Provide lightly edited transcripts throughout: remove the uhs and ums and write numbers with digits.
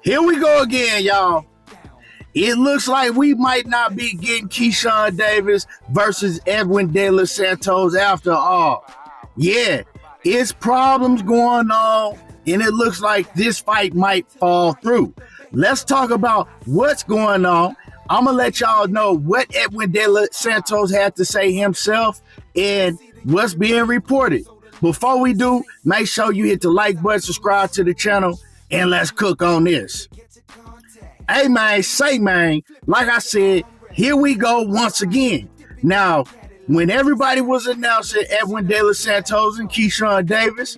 Here we go again, y'all. It looks like we might not be getting Keyshawn Davis versus Edwin De Los Santos after all. Yeah, it's problems going on, and it looks like this fight might fall through. Let's talk about what's going on. I'm going to let y'all know what Edwin De Los Santos had to say himself and what's being reported. Before we do, make sure you hit the like button, subscribe to the channel, and let's cook on this. Hey, man, like I said, here we go once again. Now, when everybody was announcing Edwin De Los Santos and Keyshawn Davis,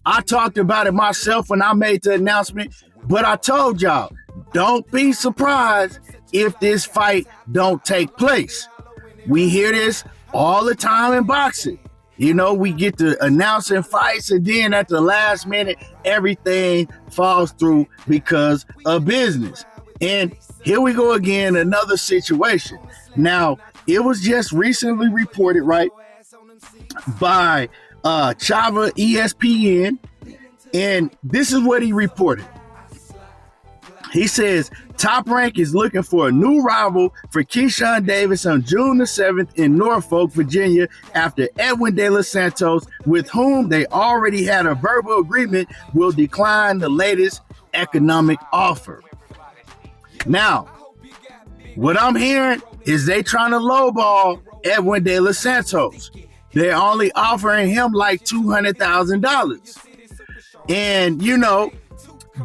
I talked about it myself when I made the announcement, but I told y'all, don't be surprised if this fight don't take place. We hear this all the time in boxing. You know, we get to announcing fights, and then at the last minute, everything falls through because of business. And here we go again, another situation. Now, it was just recently reported, right, by Chava ESPN, and this is what he reported. He says, Top Rank is looking for a new rival for Keyshawn Davis on June the 7th in Norfolk, Virginia, after Edwin De Los Santos, with whom they already had a verbal agreement, will decline the latest economic offer. Now, what I'm hearing is they trying to lowball Edwin De Los Santos. They're only offering him like $200,000. And, you know,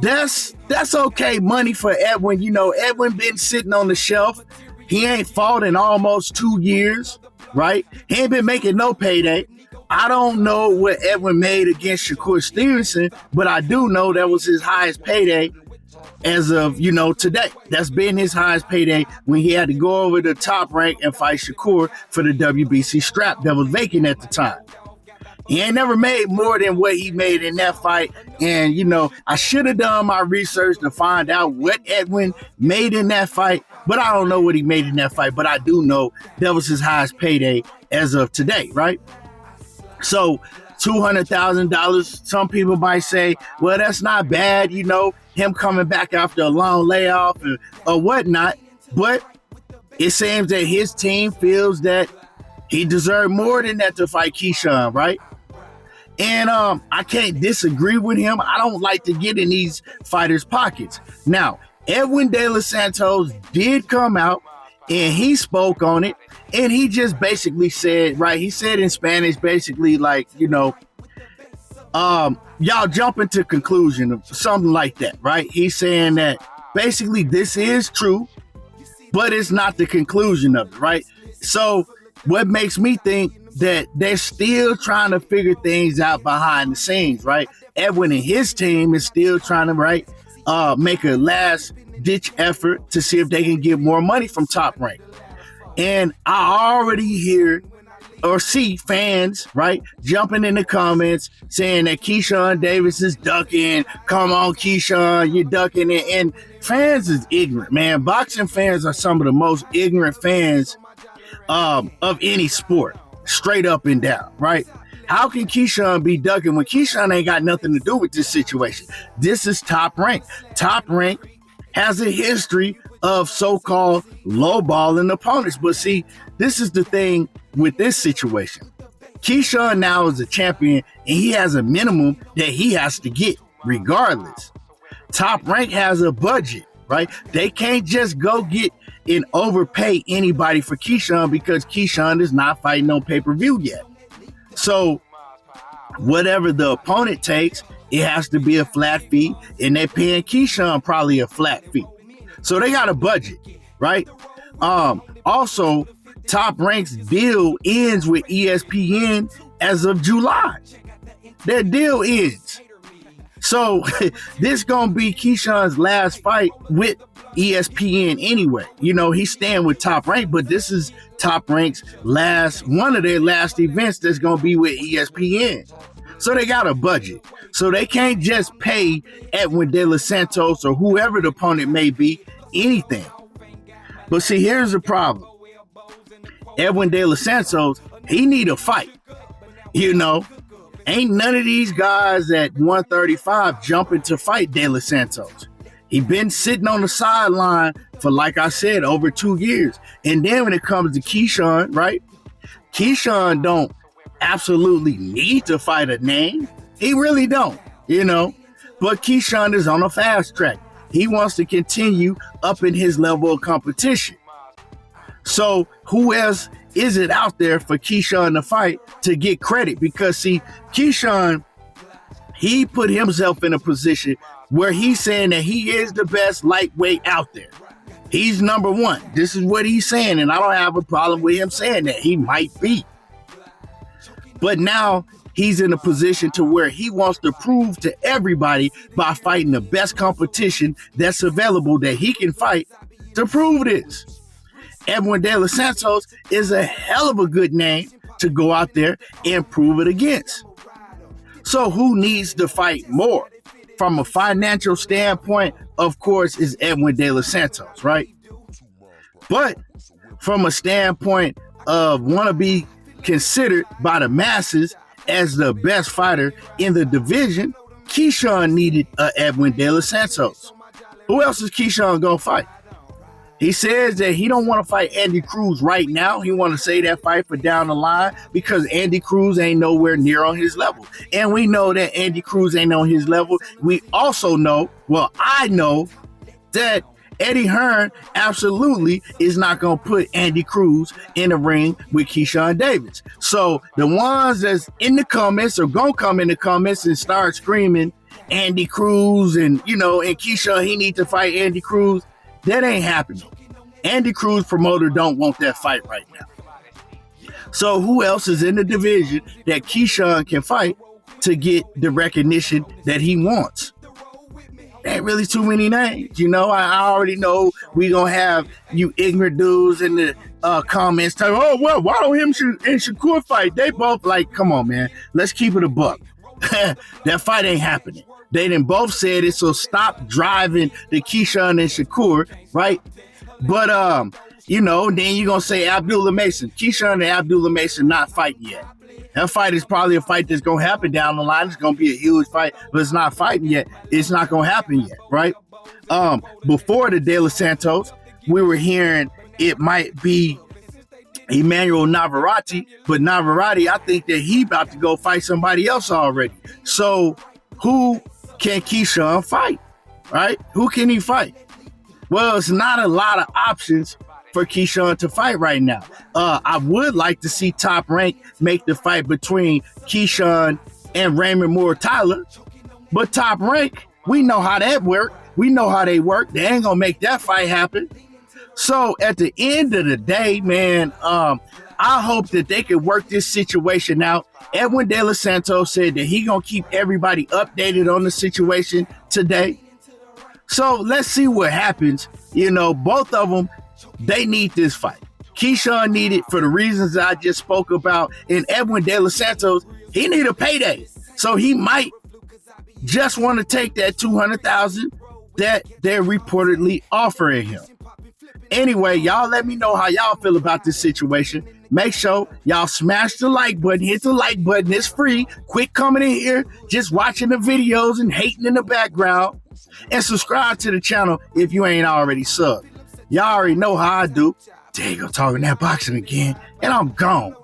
that's okay money for Edwin. You know, Edwin been sitting on the shelf. He ain't fought in almost 2 years, right? He ain't been making no payday. I don't know what Edwin made against Shakur Stevenson, but I do know that was his highest payday as of, you know, today. That's been his highest payday when he had to go over to Top Rank and fight Shakur for the WBC strap that was vacant at the time. He ain't never made more than what he made in that fight. And, you know, I should have done my research to find out what Edwin made in that fight, but I don't know what he made in that fight. But I do know that was his highest payday as of today, right? So $200,000, some people might say, well, that's not bad, you know, him coming back after a long layoff or whatnot. But it seems that his team feels that he deserved more than that to fight Keyshawn, right? And I can't disagree with him. I don't like to get in these fighters' pockets. Now, Edwin De Los Santos did come out and he spoke on it. And he just basically said, right, he said in Spanish, basically like, you know, y'all jump into conclusion of something like that, right? He's saying that basically this is true, but it's not the conclusion of it, right? So what makes me think that they're still trying to figure things out behind the scenes, right? Edwin and his team is still trying to, right, make a last-ditch effort to see if they can get more money from Top Rank. And I already hear or see fans, right, jumping in the comments saying that Keyshawn Davis is ducking. Come on, Keyshawn, you're ducking it. And fans is ignorant, man. Boxing fans are some of the most ignorant fans of any sport, straight up and down, right? How can Keyshawn be ducking when Keyshawn ain't got nothing to do with this situation? This is Top Rank. Top Rank has a history of so-called lowballing opponents. But see, this is the thing with this situation. Keyshawn now is a champion, and he has a minimum that he has to get regardless. Top Rank has a budget, right? They can't just go get and overpay anybody for Keyshawn because Keyshawn is not fighting on pay-per-view yet. So whatever the opponent takes, it has to be a flat fee, and they're paying Keyshawn probably a flat fee. So they got a budget, right? Also, Top Rank's deal ends with ESPN as of July. Their deal ends. So this gonna be Keyshawn's last fight with ESPN anyway. You know, he's staying with Top Rank, but this is Top Rank's one of their last events that's gonna be with ESPN. So they got a budget. So they can't just pay Edwin De Los Santos or whoever the opponent may be anything. But see, here's the problem. Edwin De Los Santos, he need a fight. You know, ain't none of these guys at 135 jumping to fight De Los Santos. He been sitting on the sideline for, like I said, over 2 years. And then when it comes to Keyshawn, right? Keyshawn don't absolutely need to fight a name. He really don't, But Keyshawn is on a fast track. He wants to continue up in his level of competition. So who else is it out there for Keyshawn to fight to get credit? Because see, Keyshawn, he put himself in a position where he's saying that he is the best lightweight out there. He's number one. This is what he's saying, and I don't have a problem with him saying that. He might be. But now he's in a position to where he wants to prove to everybody by fighting the best competition that's available that he can fight to prove this. Edwin De Los Santos is a hell of a good name to go out there and prove it against. So who needs to fight more? From a financial standpoint, of course, is Edwin De Los Santos, right? But from a standpoint of want to be considered by the masses as the best fighter in the division, Keyshawn needed Edwin De Los Santos. Who else is Keyshawn going to fight? He says that he don't want to fight Andy Cruz right now. He want to save that fight for down the line because Andy Cruz ain't nowhere near on his level. And we know that Andy Cruz ain't on his level. We also know, I know that Eddie Hearn absolutely is not going to put Andy Cruz in the ring with Keyshawn Davis. So the ones that's in the comments are going to come in the comments and start screaming Andy Cruz and Keyshawn, he need to fight Andy Cruz. That ain't happening. Andy Cruz promoter don't want that fight right now. So who else is in the division that Keyshawn can fight to get the recognition that he wants? Ain't really too many names. I already know we gonna have you ignorant dudes in the comments telling, why don't him and Shakur fight? They both like, come on, man. Let's keep it a buck. That fight ain't happening. They done both said it, so stop driving the Keyshawn and Shakur, right? But, then you're going to say Abdullah Mason. Keyshawn and Abdullah Mason not fighting yet. That fight is probably a fight that's going to happen down the line. It's going to be a huge fight, but it's not fighting yet. It's not going to happen yet, right? Before the De Los Santos, we were hearing it might be Emmanuel Navarrete, but Navarrete, I think that he about to go fight somebody else already. So who can Keyshawn fight, right? Who can he fight? Well, it's not a lot of options for Keyshawn to fight right now. I would like to see Top Rank make the fight between Keyshawn and Raymond Moore Tyler, but Top Rank, we know how that works. We know how they work. They ain't gonna make that fight happen. So at the end of the day, man, I hope that they can work this situation out. Edwin De Los Santos said that he gonna keep everybody updated on the situation today. So let's see what happens. Both of them, they need this fight. Keyshawn need it for the reasons that I just spoke about. And Edwin De Los Santos, he need a payday. So he might just want to take that $200,000 that they're reportedly offering him. Anyway, y'all let me know how y'all feel about this situation. Make sure y'all smash the like button. Hit the like button. It's free. Quit coming in here, just watching the videos and hating in the background. And subscribe to the channel if you ain't already subbed. Y'all already know how I do. There you go, talking that boxing again. And I'm gone.